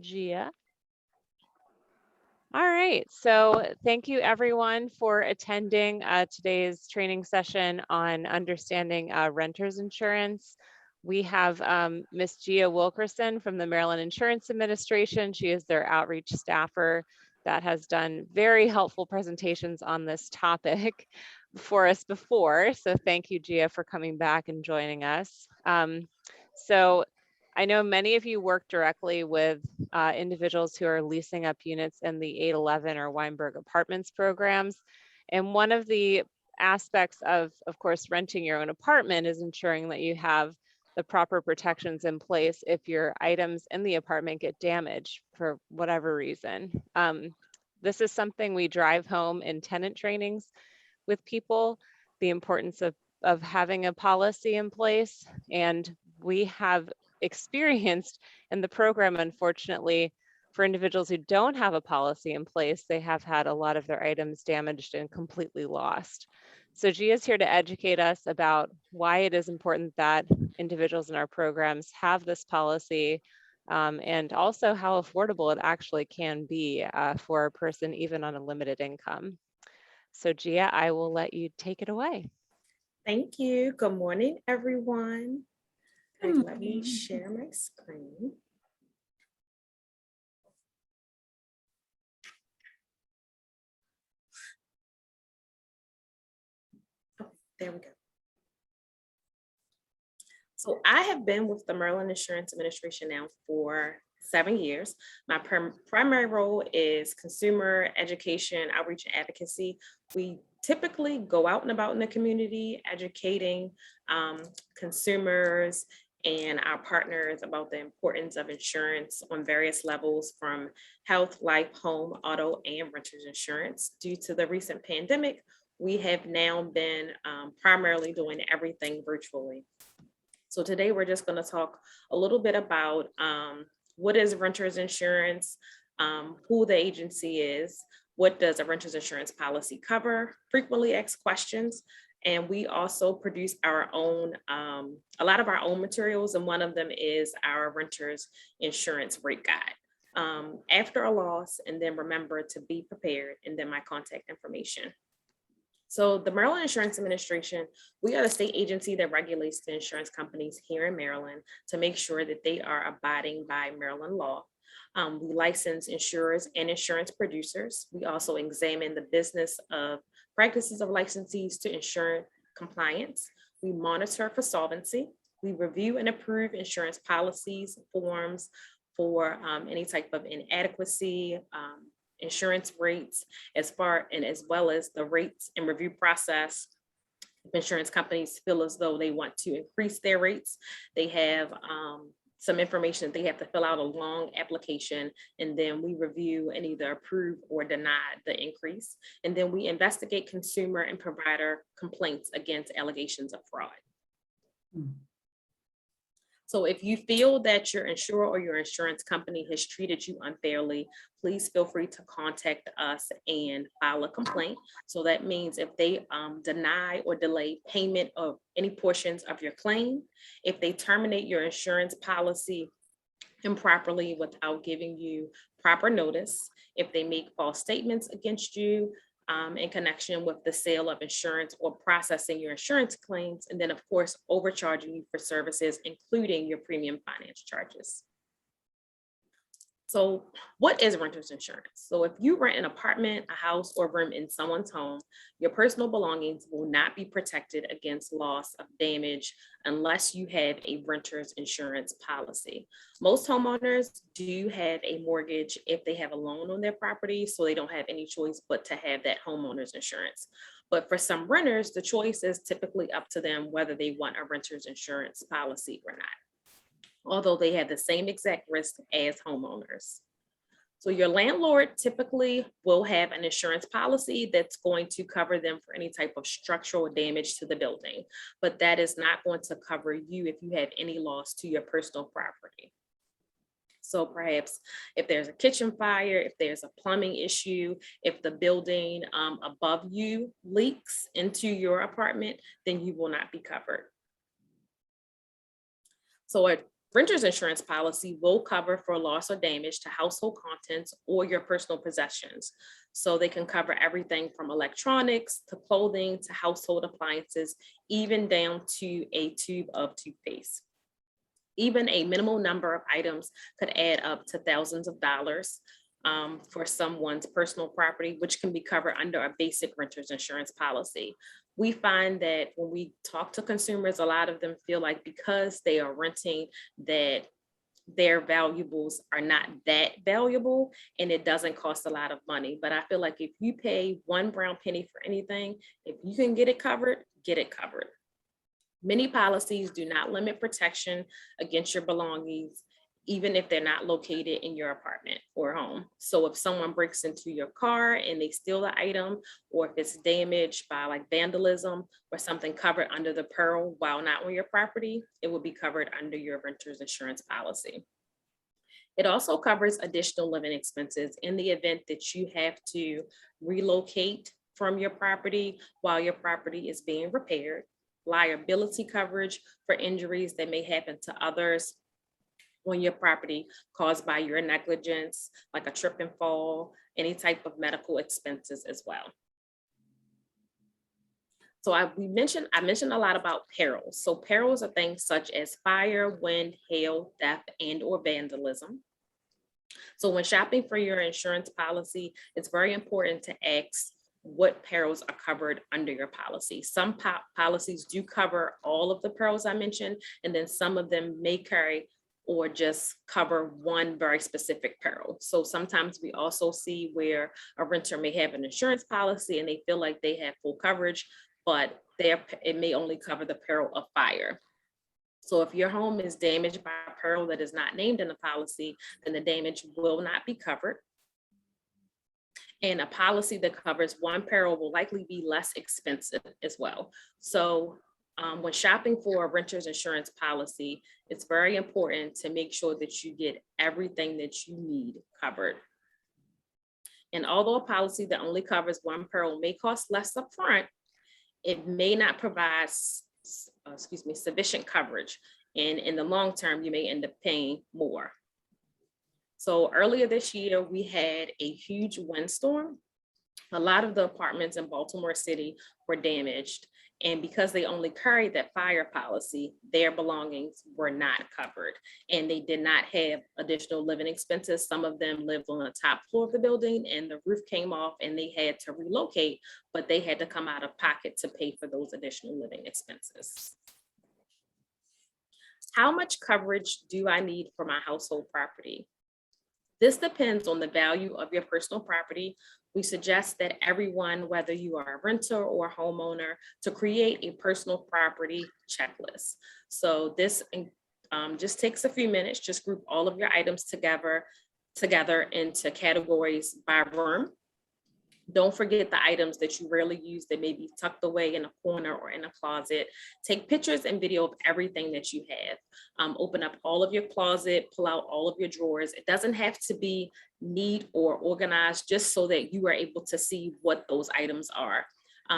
Gia. All right, so thank you everyone for attending today's training session on understanding renters insurance. We have Miss Gia Wilkerson from the Maryland Insurance Administration. She is their outreach staffer that has done very helpful presentations on this topic for us before. So thank you, Gia, for coming back and joining us. So I know many of you work directly with individuals who are leasing up units in the 811 or Weinberg Apartments programs. And one of the aspects of course, renting your own apartment is ensuring that you have the proper protections in place if your items in the apartment get damaged for whatever reason. This is something we drive home in tenant trainings with people, the importance of having a policy in place. And we have experienced in the program, unfortunately, for individuals who don't have a policy in place, they have had a lot of their items damaged and completely lost. So Gia is here to educate us about why it is important that individuals in our programs have this policy, and also how affordable it actually can be for a person even on a limited income. So Gia, I will let you take it away. Thank you. Good morning, everyone. Right, let me share my screen. Oh, there we go. So I have been with the Maryland Insurance Administration now for 7 years. My primary role is consumer education, outreach, and advocacy. We typically go out and about in the community, educating consumers and our partners about the importance of insurance on various levels, from health, life, home, auto, and renters insurance. Due to the recent pandemic, we have now been primarily doing everything virtually. So today we're just going to talk a little bit about what is renters insurance, who the agency is, what does a renters insurance policy cover, frequently asked questions, and we also produce our own, a lot of our own materials, and one of them is our renters insurance rate guide. After a loss, and then remember to be prepared, and then my contact information. So the Maryland Insurance Administration, we are the state agency that regulates the insurance companies here in Maryland to make sure that they are abiding by Maryland law. We license insurers and insurance producers. We also examine the business of practices of licensees to ensure compliance. We monitor for solvency. We review and approve insurance policies, forms for any type of inadequacy, insurance rates, as well as the rates and review process. If insurance companies feel as though they want to increase their rates, they have some information that they have to fill out, a long application, and then we review and either approve or deny the increase. And then we investigate consumer and provider complaints against allegations of fraud. So if you feel that your insurer or your insurance company has treated you unfairly, please feel free to contact us and file a complaint. So that means if they deny or delay payment of any portions of your claim, if they terminate your insurance policy improperly without giving you proper notice, if they make false statements against you, in connection with the sale of insurance or processing your insurance claims, and then of course, overcharging you for services, including your premium finance charges. So what is renters insurance? So if you rent an apartment, a house, or room in someone's home, your personal belongings will not be protected against loss of damage unless you have a renter's insurance policy. Most homeowners do have a mortgage if they have a loan on their property, so they don't have any choice but to have that homeowner's insurance. But for some renters, the choice is typically up to them whether they want a renter's insurance policy or not, although they have the same exact risk as homeowners. So your landlord typically will have an insurance policy that's going to cover them for any type of structural damage to the building, but that is not going to cover you if you have any loss to your personal property. So perhaps if there's a kitchen fire, if there's a plumbing issue, if the building above you leaks into your apartment, then you will not be covered. So a Renter's insurance policy will cover for loss or damage to household contents or your personal possessions. So they can cover everything from electronics to clothing to household appliances, even down to a tube of toothpaste. Even a minimal number of items could add up to thousands of dollars for someone's personal property, which can be covered under a basic renter's insurance policy. We find that when we talk to consumers, a lot of them feel like because they are renting that their valuables are not that valuable and it doesn't cost a lot of money. But I feel like if you pay one brown penny for anything, if you can get it covered, get it covered. Many policies do not limit protection against your belongings, even if they're not located in your apartment or home. So if someone breaks into your car and they steal the item, or if it's damaged by like vandalism or something covered under the peril while not on your property, it will be covered under your renter's insurance policy. It also covers additional living expenses in the event that you have to relocate from your property while your property is being repaired, liability coverage for injuries that may happen to others on your property caused by your negligence, like a trip and fall, any type of medical expenses as well. So I mentioned a lot about perils. So perils are things such as fire, wind, hail, theft, and or vandalism. So when shopping for your insurance policy, it's very important to ask what perils are covered under your policy. Some policies do cover all of the perils I mentioned, and then some of them may carry or just cover one very specific peril. So sometimes we also see where a renter may have an insurance policy and they feel like they have full coverage, but it may only cover the peril of fire. So if your home is damaged by a peril that is not named in the policy, then the damage will not be covered. And a policy that covers one peril will likely be less expensive as well. So when shopping for a renter's insurance policy, it's very important to make sure that you get everything that you need covered. And although a policy that only covers one peril may cost less upfront, it may not provide sufficient coverage. And in the long term, you may end up paying more. So earlier this year, we had a huge windstorm. A lot of the apartments in Baltimore City were damaged. And because they only carried that fire policy, their belongings were not covered. And they did not have additional living expenses. Some of them lived on the top floor of the building and the roof came off and they had to relocate, but they had to come out of pocket to pay for those additional living expenses. How much coverage do I need for my household property? This depends on the value of your personal property. We suggest that everyone, whether you are a renter or a homeowner, to create a personal property checklist. So this just takes a few minutes, just group all of your items together into categories by room. Don't forget the items that you rarely use that may be tucked away in a corner or in a closet. Take pictures and video of everything that you have. Open up all of your closet, pull out all of your drawers. It doesn't have to be neat or organized, just so that you are able to see what those items are.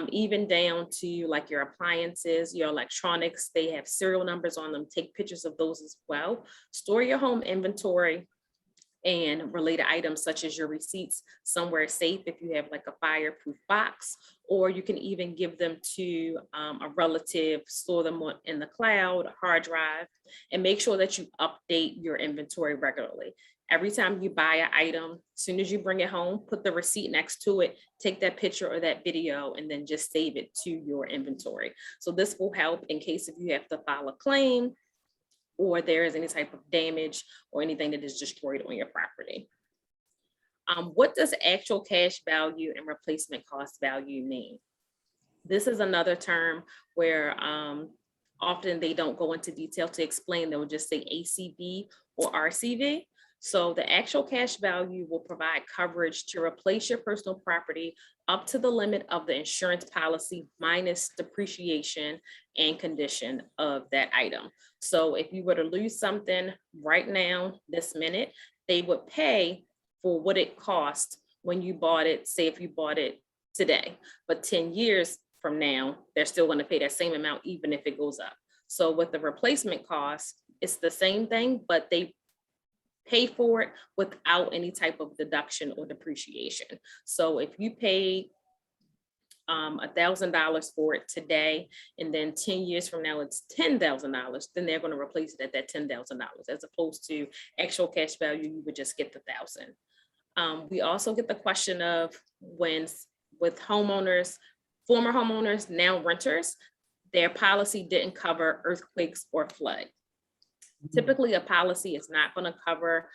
Even down to like your appliances, your electronics, they have serial numbers on them. Take pictures of those as well. Store your home inventory and related items such as your receipts somewhere safe if you have like a fireproof box, or you can even give them to a relative, store them in the cloud, hard drive, and make sure that you update your inventory regularly. Every time you buy an item, as soon as you bring it home, put the receipt next to it, take that picture or that video, and then just save it to your inventory. So this will help in case if you have to file a claim or there is any type of damage or anything that is destroyed on your property. What does actual cash value and replacement cost value mean? This is another term where often they don't go into detail to explain. They'll just say ACV or RCV. So the actual cash value will provide coverage to replace your personal property up to the limit of the insurance policy minus depreciation and condition of that item. So if you were to lose something right now, this minute, they would pay for what it cost when you bought it, say if you bought it today, but 10 years from now, they're still going to pay that same amount even if it goes up. So with the replacement cost, It's the same thing, but they pay for it without any type of deduction or depreciation. So if you pay $1,000 for it today, and then 10 years from now it's $10,000, then they're going to replace it at that $10,000, as opposed to actual cash value, you would just get the 1,000. We also get the question of when with homeowners, former homeowners, now renters, their policy didn't cover earthquakes or flood. Typically, a policy is not going to cover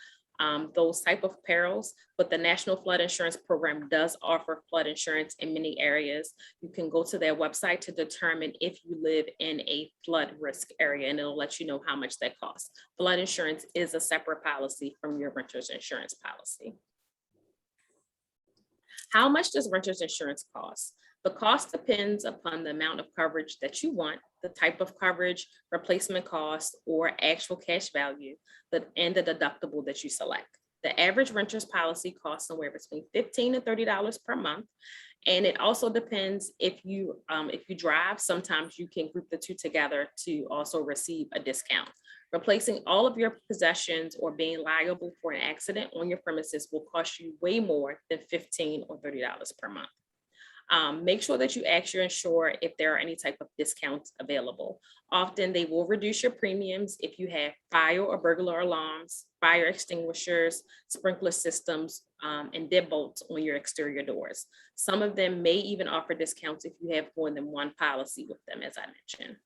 those type of perils, but the National Flood Insurance Program does offer flood insurance in many areas. You can go to their website to determine if you live in a flood risk area, and it'll let you know how much that costs. Flood insurance is a separate policy from your renter's insurance policy. How much does renter's insurance cost? The cost depends upon the amount of coverage that you want, the type of coverage, replacement cost, or actual cash value, and the deductible that you select. The average renter's policy costs somewhere between $15 and $30 per month. And it also depends if you drive, sometimes you can group the two together to also receive a discount. Replacing all of your possessions or being liable for an accident on your premises will cost you way more than $15 or $30 per month. Make sure that you ask your insurer if there are any type of discounts available. Often they will reduce your premiums if you have fire or burglar alarms, fire extinguishers, sprinkler systems, and deadbolts on your exterior doors. Some of them may even offer discounts if you have more than one policy with them, as I mentioned.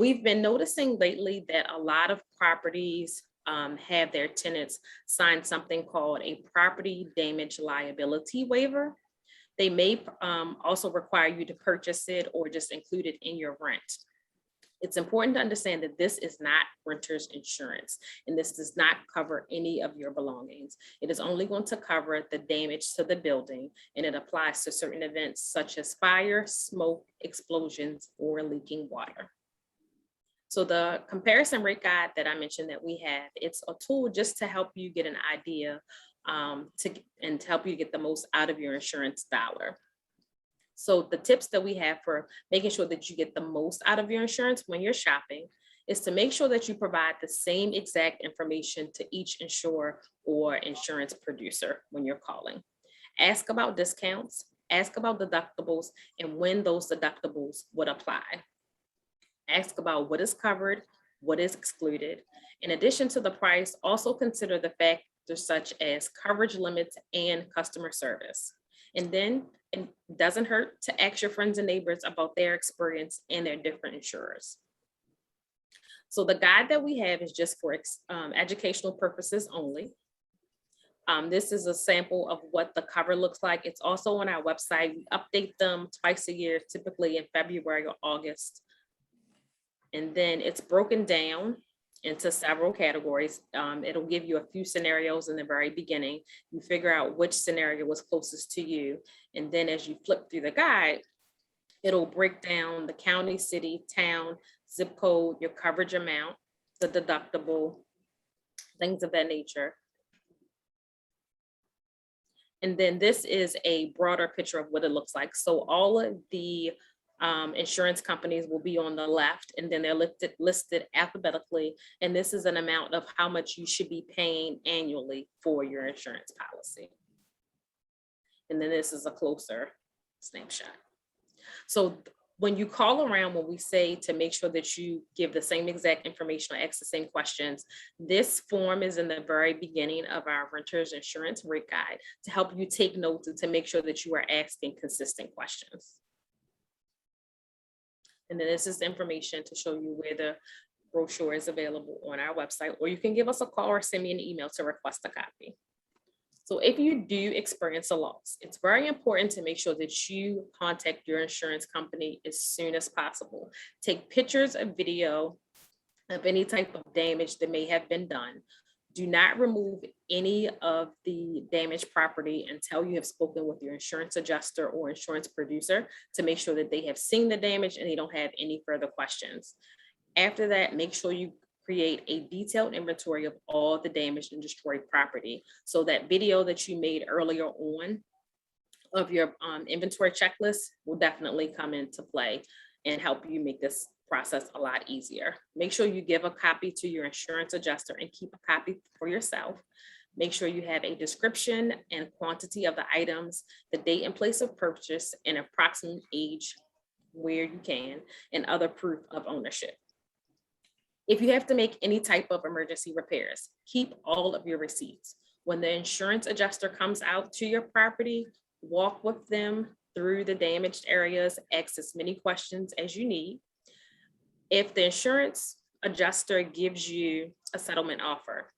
We've been noticing lately that a lot of properties have their tenants sign something called a property damage liability waiver. They may also require you to purchase it or just include it in your rent. It's important to understand that this is not renter's insurance, and this does not cover any of your belongings. It is only going to cover the damage to the building, and it applies to certain events such as fire, smoke, explosions, or leaking water. So the comparison rate guide that I mentioned that we have, it's a tool just to help you get an idea to help you get the most out of your insurance dollar. So the tips that we have for making sure that you get the most out of your insurance when you're shopping is to make sure that you provide the same exact information to each insurer or insurance producer when you're calling. Ask about discounts, ask about deductibles, and when those deductibles would apply. Ask about what is covered, what is excluded. In addition to the price, also consider the factors such as coverage limits and customer service. And then it doesn't hurt to ask your friends and neighbors about their experience and their different insurers. So the guide that we have is just for educational purposes only. This is a sample of what the cover looks like. It's also on our website. We update them twice a year, typically in February or August. And then it's broken down into several categories. It'll give you a few scenarios in the very beginning. You figure out which scenario was closest to you. And then as you flip through the guide, it'll break down the county, city, town, zip code, your coverage amount, the deductible, things of that nature. And then this is a broader picture of what it looks like. So all of the insurance companies will be on the left, and then they're listed alphabetically. And this is an amount of how much you should be paying annually for your insurance policy. And then this is a closer snapshot. So when you call around, when we say to make sure that you give the same exact information or ask the same questions, this form is in the very beginning of our renter's insurance rate guide to help you take notes and to make sure that you are asking consistent questions. And then this is the information to show you where the brochure is available on our website, or you can give us a call or send me an email to request a copy. So if you do experience a loss, it's very important to make sure that you contact your insurance company as soon as possible. Take pictures and video of any type of damage that may have been done. Do not remove any of the damaged property until you have spoken with your insurance adjuster or insurance producer to make sure that they have seen the damage and they don't have any further questions. After that, make sure you create a detailed inventory of all the damaged and destroyed property. So that video that you made earlier on of your inventory checklist will definitely come into play and help you make this process a lot easier. Make sure you give a copy to your insurance adjuster and keep a copy for yourself. Make sure you have a description and quantity of the items, the date and place of purchase, and approximate age where you can, and other proof of ownership. If you have to make any type of emergency repairs, keep all of your receipts. When the insurance adjuster comes out to your property, walk with them through the damaged areas, ask as many questions as you need. If the insurance adjuster gives you a settlement offer,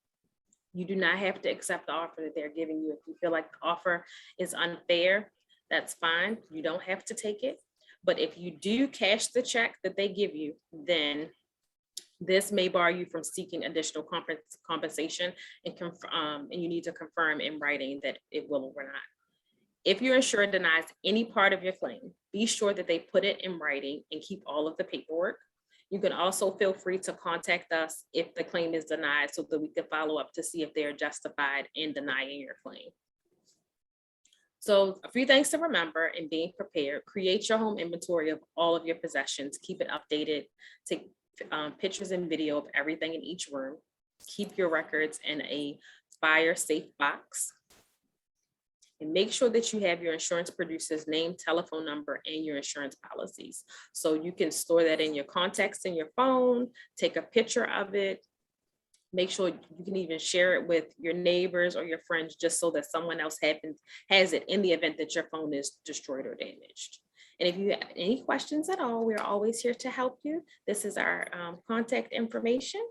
you do not have to accept the offer that they're giving you. If you feel like the offer is unfair, that's fine. You don't have to take it. But if you do cash the check that they give you, then this may bar you from seeking additional compensation, and you need to confirm in writing that it will or not. If your insurer denies any part of your claim, be sure that they put it in writing and keep all of the paperwork. You can also feel free to contact us if the claim is denied so that we can follow up to see if they're justified in denying your claim. So a few things to remember and being prepared: create your home inventory of all of your possessions, keep it updated, take pictures and video of everything in each room, keep your records in a fire safe box, and make sure that you have your insurance producer's name, telephone number, and your insurance policies. So you can store that in your contacts in your phone, take a picture of it. Make sure you can even share it with your neighbors or your friends, just so that someone else has it in the event that your phone is destroyed or damaged. And if you have any questions at all, we're always here to help you. This is our contact information.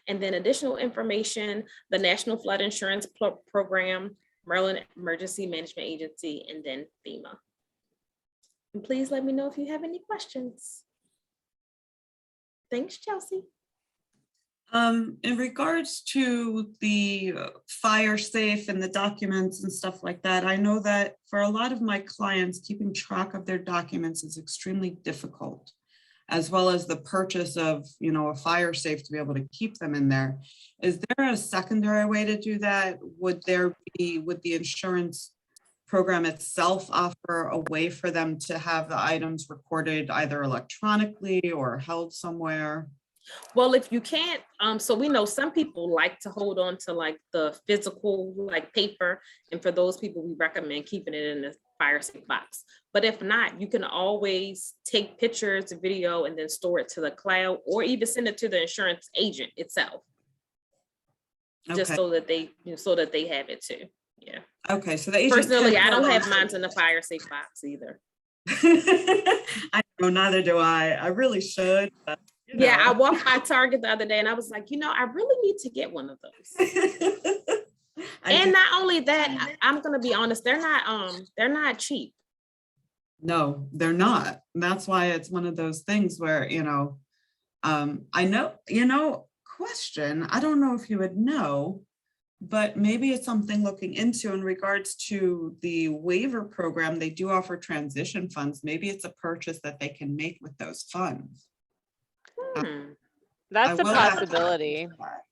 And then additional information: the National Flood Insurance Program, Maryland Emergency Management Agency, and then FEMA. And please let me know if you have any questions. Thanks, Chelsea. In regards to the fire safe and the documents and stuff like that, I know that for a lot of my clients, keeping track of their documents is extremely difficult, as well as the purchase of, a fire safe to be able to keep them in there. Is there a secondary way to do that? Would the insurance program itself offer a way for them to have the items recorded either electronically or held somewhere? Well, if you can't, so we know some people like to hold on to like the physical like paper, and for those people we recommend keeping it in the fire safe box. But if not, you can always take pictures, video, and then store it to the cloud, or even send it to the insurance agent itself, just so that they have it too. Yeah. Okay, so the agent personally, I don't have mine in the fire safe box either. I know, neither do I. I really should. But, yeah, I walked by Target the other day and I was like, I really need to get one of those. And not only that, I'm gonna be honest, they're not cheap. No, they're not. And that's why it's one of those things where, I know, question, I don't know if you would know, but maybe it's something looking into in regards to the waiver program. They do offer transition funds. Maybe it's a purchase that they can make with those funds. That's a possibility.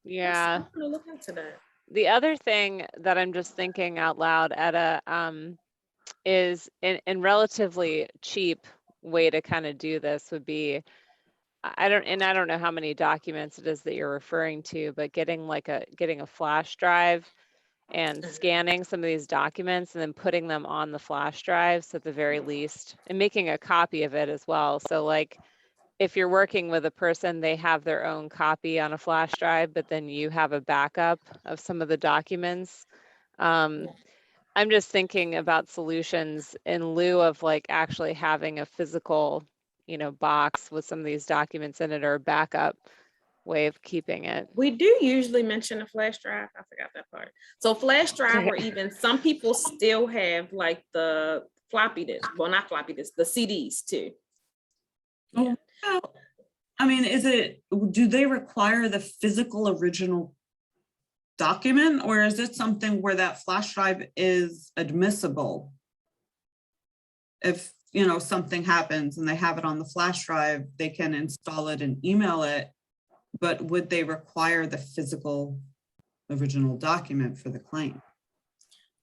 Yeah. I'm gonna look into that. The other thing that I'm just thinking out loud, Etta, is in relatively cheap way to kind of do this would be, I don't know how many documents it is that you're referring to, but getting a flash drive and scanning some of these documents and then putting them on the flash drives at the very least, and making a copy of it as well. So like, if you're working with a person, they have their own copy on a flash drive, but then you have a backup of some of the documents. I'm just thinking about solutions in lieu of like actually having a physical, box with some of these documents in it, or a backup way of keeping it. We do usually mention a flash drive. I forgot that part. So flash drive, or even some people still have like the floppy disk. Well, not floppy disk, the CDs too. Yeah. Well, I mean, do they require the physical original document, or is it something where that flash drive is admissible? If, something happens and they have it on the flash drive, they can install it and email it, but would they require the physical original document for the claim?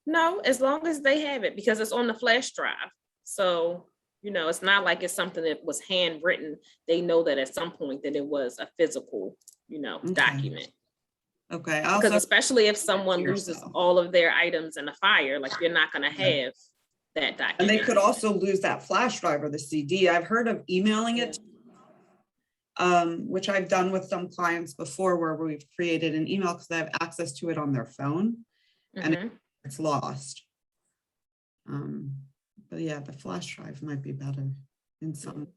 No, as long as they have it, because it's on the flash drive. So You know, it's not like it's something that was handwritten. They know that at some point that it was a physical, Okay. document. Okay, Because also, especially if someone loses yourself. all of their items in a fire, like you're not gonna have that document. and they could also lose that flash drive or the CD. I've heard of emailing it, which I've done with some clients before where we've created an email because they have access to it on their phone and Mhm. it's lost. But yeah, the flash drive might be better in some.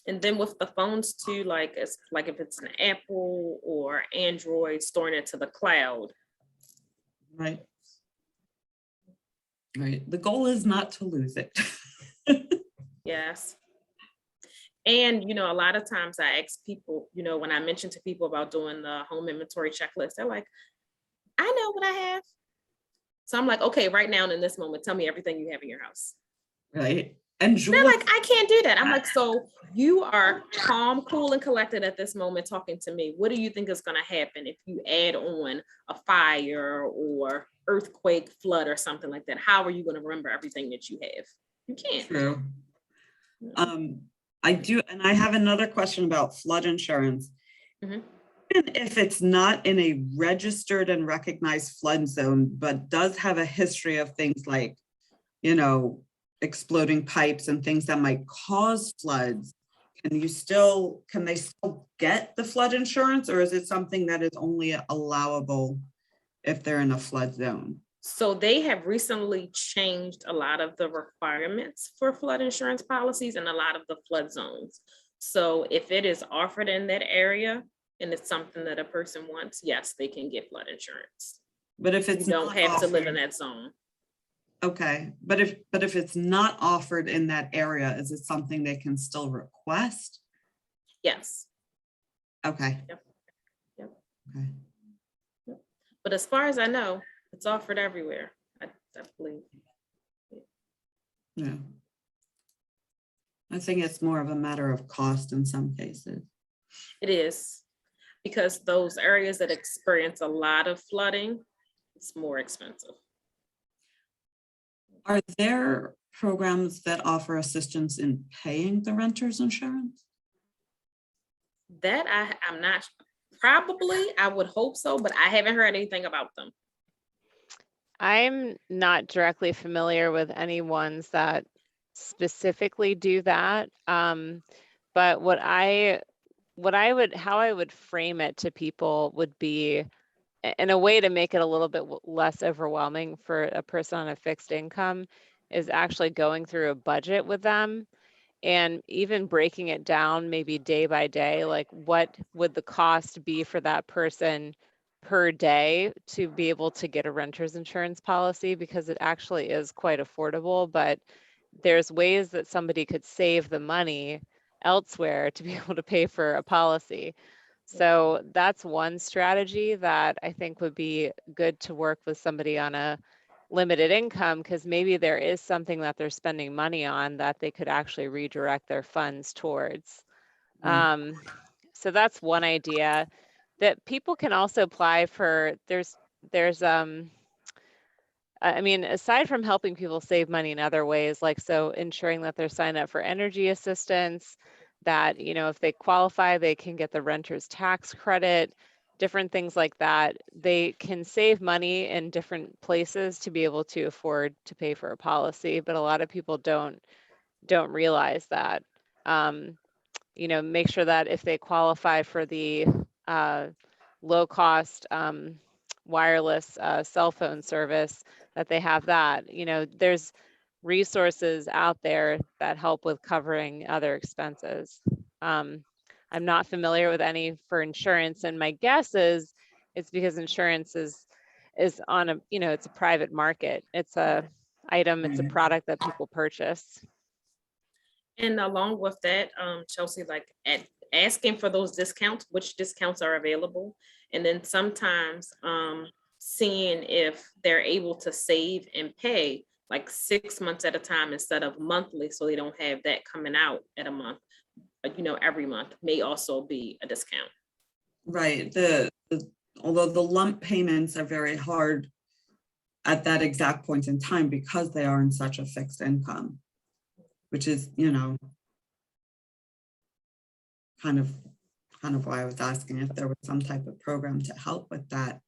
And then with the phones too, like it's like if it's an Apple or Android, storing it to the cloud. Right. Right. The goal is not to lose it. Yes. And, a lot of times I ask people, when I mention to people about doing the home inventory checklist, they're like, I know what I have. So I'm like, okay, right now and in this moment, tell me everything you have in your house. Right. And They're Julie, like, I can't do that. I'm like, so you are calm, cool, and collected at this moment talking to me. What do you think is going to happen if you add on a fire or earthquake, flood, or something like that? How are you going to remember everything that you have? You can't. true. I do, and I have another question about flood insurance. Mhm. Even if it's not in a registered and recognized flood zone, but does have a history of things like, exploding pipes and things that might cause floods, can they still get the flood insurance, or is it something that is only allowable if they're in a flood zone? So they have recently changed a lot of the requirements for flood insurance policies and a lot of the flood zones. So if it is offered in that area and it's something that a person wants, yes, they can get flood insurance. But if You it's don't not have to live in offered- that zone. Okay, but if it's not offered in that area, is it something they can still request? Yes. Okay. Yep. Yep. Okay. But as far as I know, it's offered everywhere. I believe. Yeah. I think it's more of a matter of cost in some cases. It is, because those areas that experience a lot of flooding, it's more expensive. Are there programs that offer assistance in paying the renter's insurance? That I'm not, probably, I would hope so, but I haven't heard anything about them. I'm not directly familiar with any ones that specifically do that. But how I would frame it to people would be in a way to make it a little bit less overwhelming for a person on a fixed income is actually going through a budget with them and even breaking it down maybe day by day, like what would the cost be for that person per day to be able to get a renter's insurance policy, because it actually is quite affordable, but there's ways that somebody could save the money elsewhere to be able to pay for a policy. So that's one strategy that I think would be good to work with somebody on a limited income, because maybe there is something that they're spending money on that they could actually redirect their funds towards. So that's one idea that people can also apply for. I mean, aside from helping people save money in other ways, like so ensuring that they're signed up for energy assistance, that, if they qualify, they can get the renter's tax credit, different things like that. They can save money in different places to be able to afford to pay for a policy, but a lot of people don't realize that. Make sure that if they qualify for the low cost wireless cell phone service, that they have that. There's resources out there that help with covering other expenses. I'm not familiar with any for insurance, and my guess is it's because insurance is on a, it's a private market. It's a item, it's a product that people purchase. And along with that, Chelsea, like asking for those discounts, which discounts are available, and then sometimes seeing if they're able to save and pay like 6 months at a time instead of monthly, so they don't have that coming out at a month. Every month may also be a discount. Right. Although the lump payments are very hard at that exact point in time because they are in such a fixed income. which is, kind of why I was asking if there was some type of program to help with that.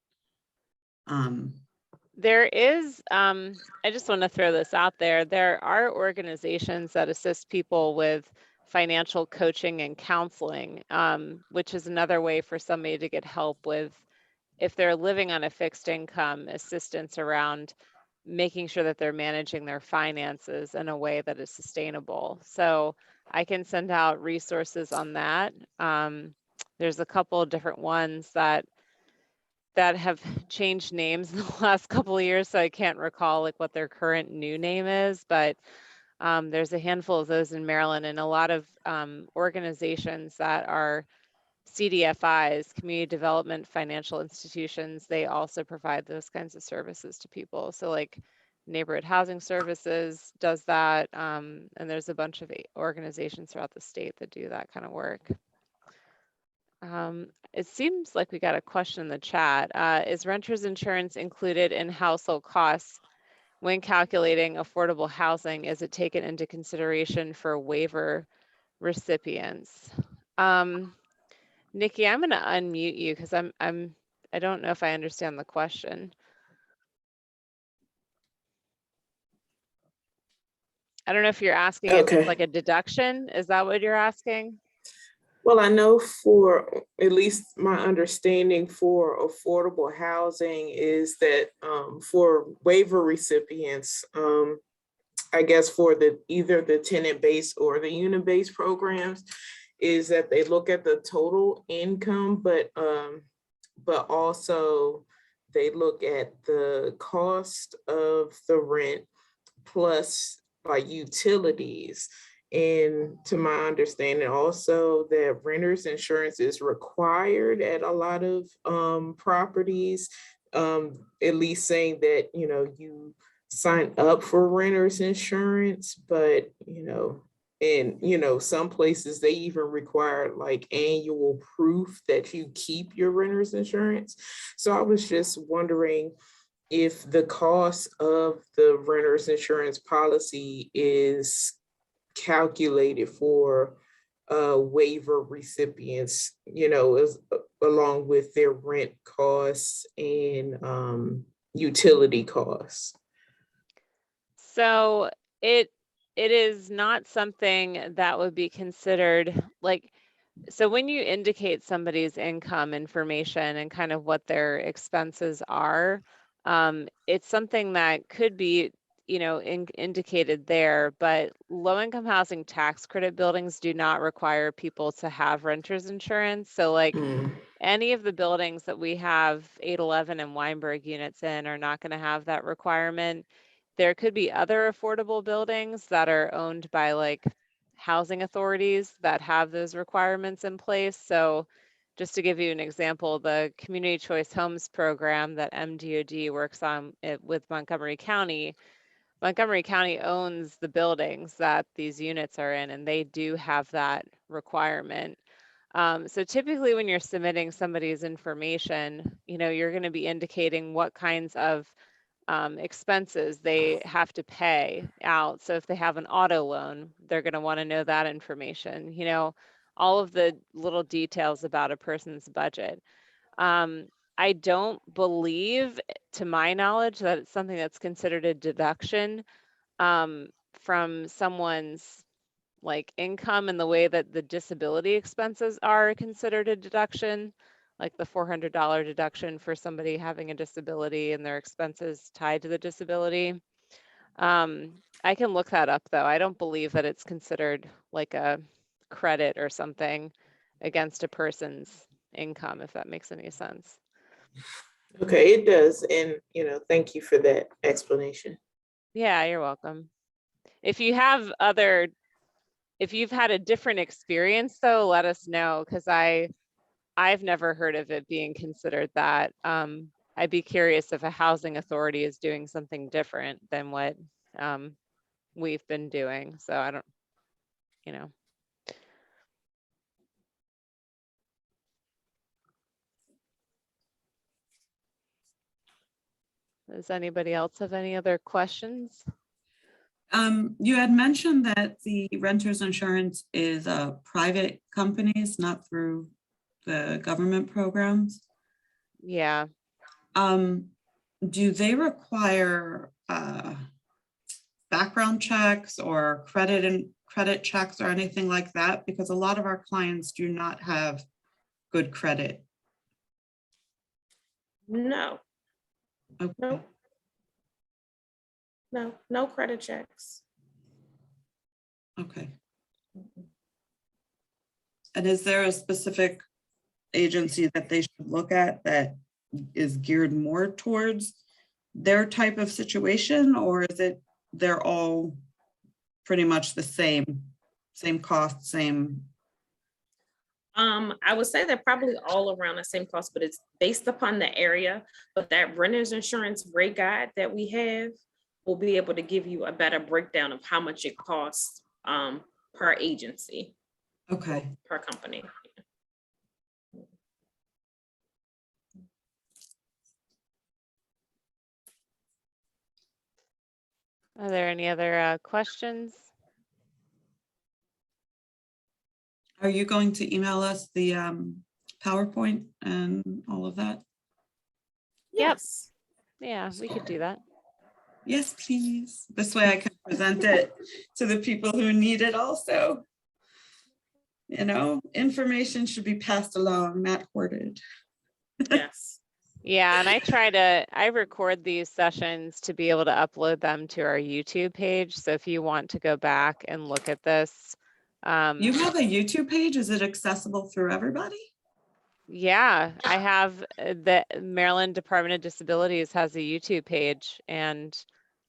There is, I just want to throw this out there. There are organizations that assist people with financial coaching and counseling, which is another way for somebody to get help with, if they're living on a fixed income, assistance around making sure that they're managing their finances in a way that is sustainable. So I can send out resources on that. There's a couple of different ones that have changed names in the last couple of years, so I can't recall like what their current new name is, but there's a handful of those in Maryland, and a lot of organizations that are CDFIs, community development financial institutions, they also provide those kinds of services to people. So like Neighborhood Housing Services does that, and there's a bunch of organizations throughout the state that do that kind of work. It seems like we got a question in the chat. Is renter's insurance included in household costs when calculating affordable housing? Is it taken into consideration for waiver recipients? Nikki, I'm going to unmute you because I don't know if I understand the question. I don't know if you're asking if it's like a deduction. Is that what you're asking? Well, I know for at least my understanding for affordable housing is that for waiver recipients, I guess for either the tenant-based or the unit-based programs, is that they look at the total income, but also they look at the cost of the rent plus like utilities. And to my understanding also that renter's insurance is required at a lot of properties, at least saying that, you sign up for renter's insurance, but, and, some places they even require like annual proof that you keep your renter's insurance. So I was just wondering if the cost of the renter's insurance policy is calculated for waiver recipients, along with their rent costs and utility costs. So it is not something that would be considered like, so when you indicate somebody's income information and kind of what their expenses are, it's something that could be, indicated there, but low-income housing tax credit buildings do not require people to have renter's insurance. So like any of the buildings that we have 811 and Weinberg units in are not going to have that requirement. There could be other affordable buildings that are owned by like housing authorities that have those requirements in place. So just to give you an example, the Community Choice Homes program that MDOD works on with Montgomery County owns the buildings that these units are in, and they do have that requirement. So typically when you're submitting somebody's information, you're going to be indicating what kinds of expenses they have to pay out. So if they have an auto loan, they're going to want to know that information, all of the little details about a person's budget. I don't believe, to my knowledge, that it's something that's considered a deduction from someone's like income in the way that the disability expenses are considered a deduction, like the $400 deduction for somebody having a disability and their expenses tied to the disability. I can look that up though. I don't believe that it's considered like a credit or something against a person's income, if that makes any sense. Okay, it does. And, thank you for that explanation. Yeah, you're welcome. If you've had a different experience though, let us know, because I've never heard of it being considered that. I'd be curious if a housing authority is doing something different than what we've been doing. So I don't, Does anybody else have any other questions? You had mentioned that the renter's insurance is private companies, not through the government programs. Yeah. Do they require background checks or credit checks or anything like that? Because a lot of our clients do not have good credit. No, Okay. no credit checks. Okay. And is there a specific agency that they should look at that is geared more towards their type of situation, or is it they're all pretty much the same cost, same? I would say they're probably all around the same cost, but it's based upon the area. But that renter's insurance rate guide that we have will be able to give you a better breakdown of how much it costs per agency, Okay. per company. Are there any other questions? Are you going to email us the PowerPoint and all of that? Yes. Yeah, we could do that. Yes, please. This way I can present it to the people who need it also. You know, information should be passed along, not hoarded. Yes. Yeah, and I record these sessions to be able to upload them to our YouTube page. So if you want to go back and look at this. You have a YouTube page? Is it accessible through everybody? Yeah, I have the Maryland Department of Disabilities has a YouTube page, and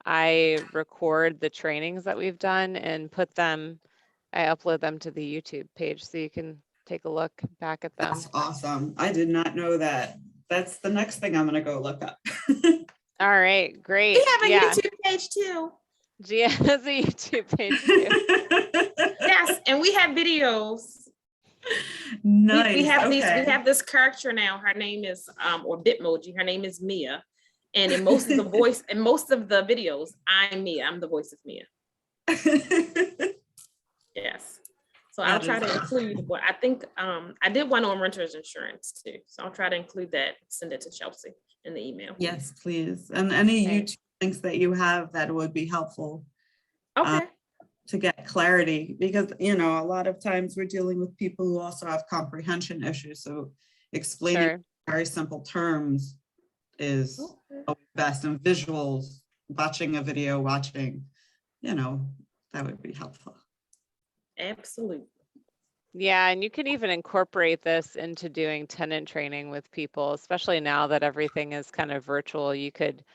I record the trainings that we've done and I upload them to the YouTube page so you can take a look back at them. That's awesome. I did not know that. That's the next thing I'm gonna go look up. All right, great. We have a Yeah, YouTube page too. Gia has a YouTube page too. Yes, and we have videos. Nice. We have okay. we have this character now. Her name is or Bitmoji. Her name is Mia. And in most of the videos, I'm Mia. I'm the voice of Mia. Yes. So I'll try to include what I think I did one on renter's insurance too. So I'll try to include that, send it to Chelsea in the email. Yes, please. And any Okay. YouTube links that you have that would be helpful Okay. to get clarity, because you know, a lot of times we're dealing with people who also have comprehension issues. So explaining Sure. very simple terms is always best, and visuals, watching a video, you know, that would be helpful. Absolutely. Yeah, and you can even incorporate this into doing tenant training with people, especially now that everything is kind of virtual. You could,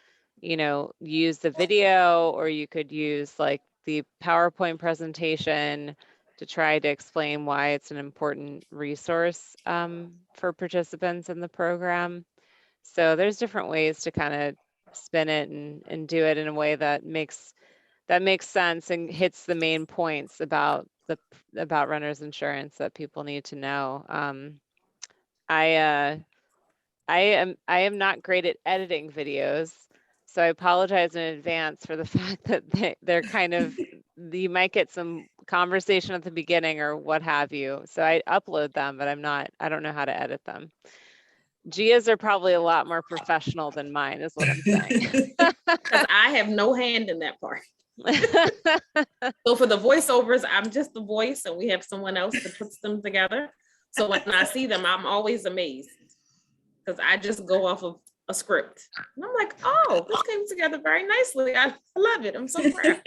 you know, use the video, or you could use like the PowerPoint presentation to try to explain why it's an important resource for participants in the program. So there's different ways to kind of spin it and do it in a way that makes sense and hits the main points about renter's insurance that people need to know. I am not great at editing videos, so I apologize in advance for the fact that they're kind of, you might get some conversation at the beginning or what have you. So I upload them, but I don't know how to edit them. Gia's are probably a lot more professional than mine, is what I'm saying. Because I have no hand in that part. So for the voiceovers, I'm just the voice and we have someone else that puts them together. So when I see them, I'm always amazed because I just go off of a script. And I'm like, oh, this came together very nicely. I love it. I'm so proud.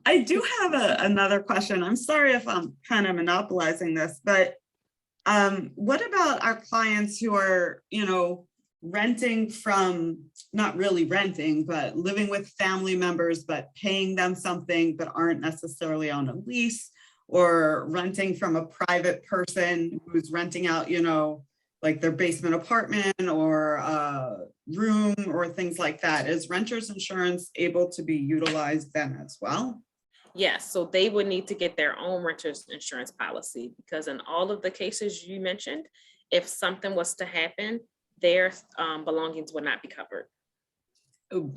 I do have another question. I'm sorry if I'm kind of monopolizing this, but what about our clients who are, you know, renting from, not really renting, but living with family members, but paying them something, but aren't necessarily on a lease, or renting from a private person who's renting out, you know, like their basement apartment or a room or things like that? Is renter's insurance able to be utilized then as well? Yes, so they would need to get their own renter's insurance policy, because in all of the cases you mentioned, if something was to happen, their belongings would not be covered.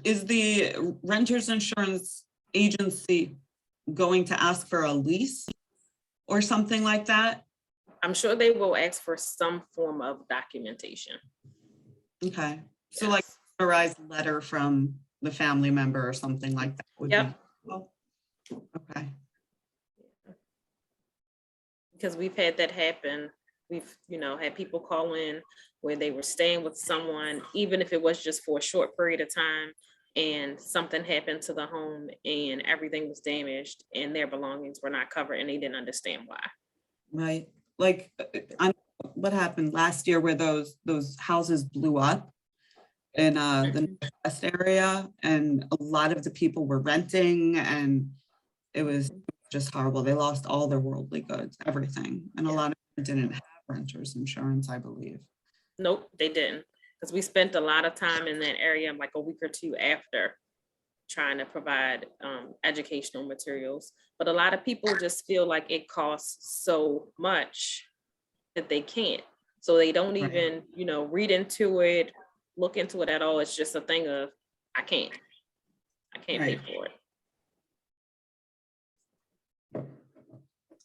Is the renter's insurance agency going to ask for a lease or something like that? I'm sure they will ask for some form of documentation. Okay, so like Yes. notarized letter from the family member or something like that would be. Yep. Oh, okay. Because we've had that happen. We've, had people call in where they were staying with someone, even if it was just for a short period of time, and something happened to the home and everything was damaged and their belongings were not covered and they didn't understand why. Right, like, what happened last year where those houses blew up in the West area, and a lot of the people were renting, and it was just horrible. They lost all their worldly goods, everything, and a lot of them didn't have renters insurance, I believe. Nope, they didn't. Because we spent a lot of time in that area, like a week or two after, trying to provide educational materials. But a lot of people just feel like it costs so much that they can't. So they don't Right. even, read into it, look into it at all. It's just a thing of, I can't pay Right. for it.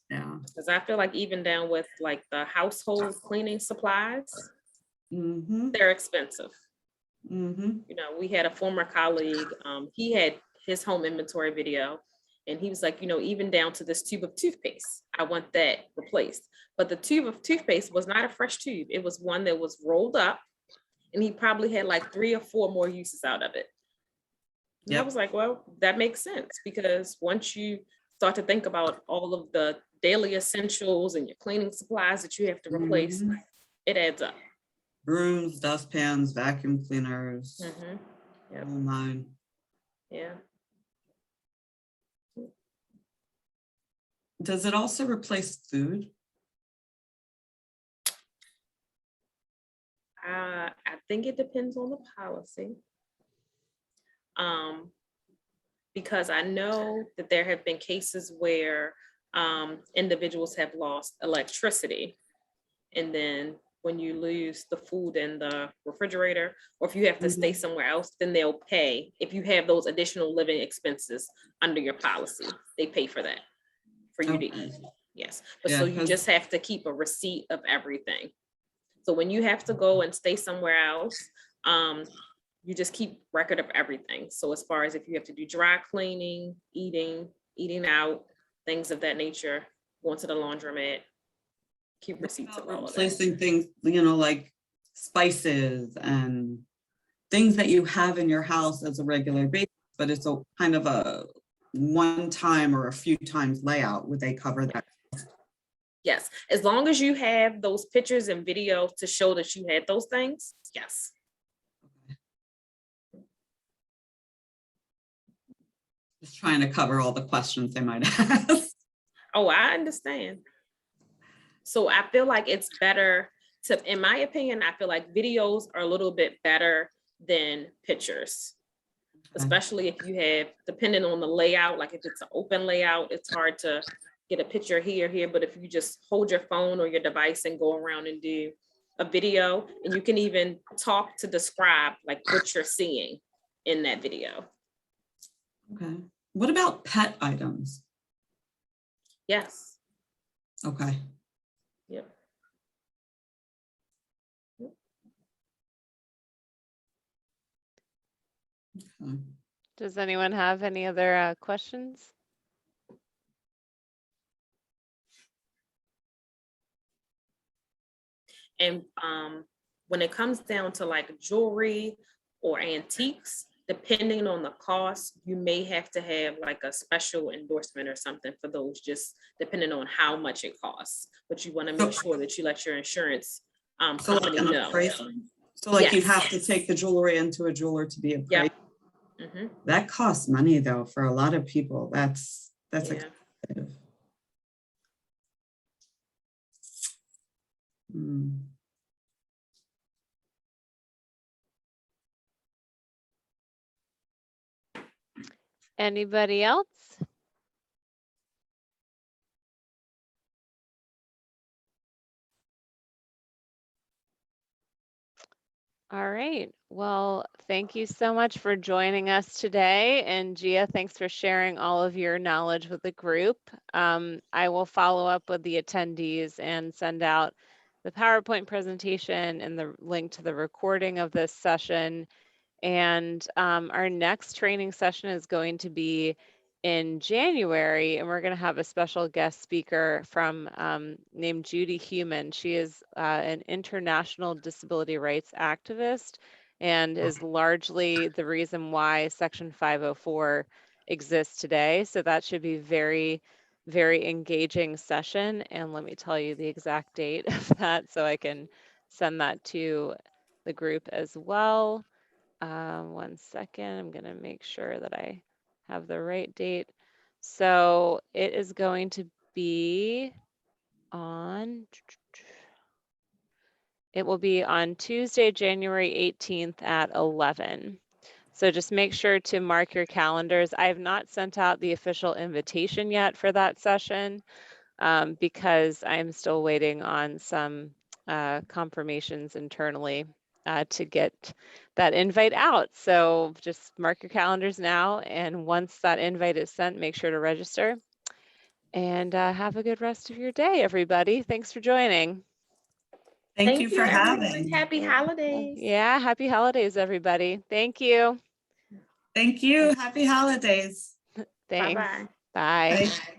Yeah. Because I feel like even down with like the household cleaning supplies, Mm-hmm. they're expensive. Mm-hmm. We had a former colleague, he had his home inventory video, and he was like, even down to this tube of toothpaste, I want that replaced. But the tube of toothpaste was not a fresh tube. It was one that was rolled up, and he probably had like 3 or 4 more uses out of it. And I Yep. was like, well, that makes sense, because once you start to think about all of the daily essentials and your cleaning supplies that you have to replace, Mhm. it adds up. Brooms, dustpans, vacuum cleaners, Mhm. Yep. all nine. Yeah. Does it also replace food? I think it depends on the policy. Because I know that there have been cases where individuals have lost electricity. And then when you lose the food in the refrigerator, or if you have to stay somewhere else, then they'll pay. If you have those additional living expenses under your policy, they pay for that, for you to Okay. eat. Yes, but Yeah, so you 'cause- just have to keep a receipt of everything. So when you have to go and stay somewhere else, you just keep record of everything. So as far as if you have to do dry cleaning, eating out, things of that nature, going to the laundromat, keep receipts of all of that. Replacing things, like spices and things that you have in your house as a regular basis, but it's a kind of a one time or a few times layout. Would they cover that? Yes, as long as you have those pictures and videos to show that you had those things, yes. Just trying to cover all the questions they might ask. Oh, I understand. So I feel like it's better to, in my opinion, I feel like videos are a little bit better than pictures. Especially if you have, depending on the layout, like if it's an open layout, it's hard to get a picture here, but if you just hold your phone or your device and go around and do a video, and you can even talk to describe like what you're seeing in that video. Okay. What about pet items? Yes. Okay. Yep. Okay. Does anyone have any other questions? And when it comes down to like jewelry or antiques, depending on the cost, you may have to have like a special endorsement or something for those, just depending on how much it costs. But you want to make sure that you let your insurance So like company an know. appraisal? So like you'd Yes. have to take the jewelry into a jeweler to be appraised. Yep. Mhm. That costs money though, for a lot of people. That's Yeah. expensive. Hmm. Anybody else? All right. Well, thank you so much for joining us today. And Gia, thanks for sharing all of your knowledge with the group. I will follow up with the attendees and send out the PowerPoint presentation and the link to the recording of this session. And our next training session is going to be in January, and we're going to have a special guest speaker from named Judy Human. She is an international disability rights activist and is largely the reason why Section 504 exists today. So that should be very engaging session. And let me tell you the exact date of that so I can send that to the group as well. 1 second, I'm gonna make sure that I have the right date. So it is going to be on, it will be on Tuesday, January 18th at 11. So just make sure to mark your calendars. I have not sent out the official invitation yet for that session because I'm still waiting on some confirmations internally to get that invite out. So just mark your calendars now. And once that invite is sent, make sure to register. And have a good rest of your day, everybody. Thanks for joining. Thank you for everyone. having. Happy holidays. Yeah, happy holidays, everybody. Thank you. Thank you. Happy holidays. Thanks. Bye-bye. Bye. Bye.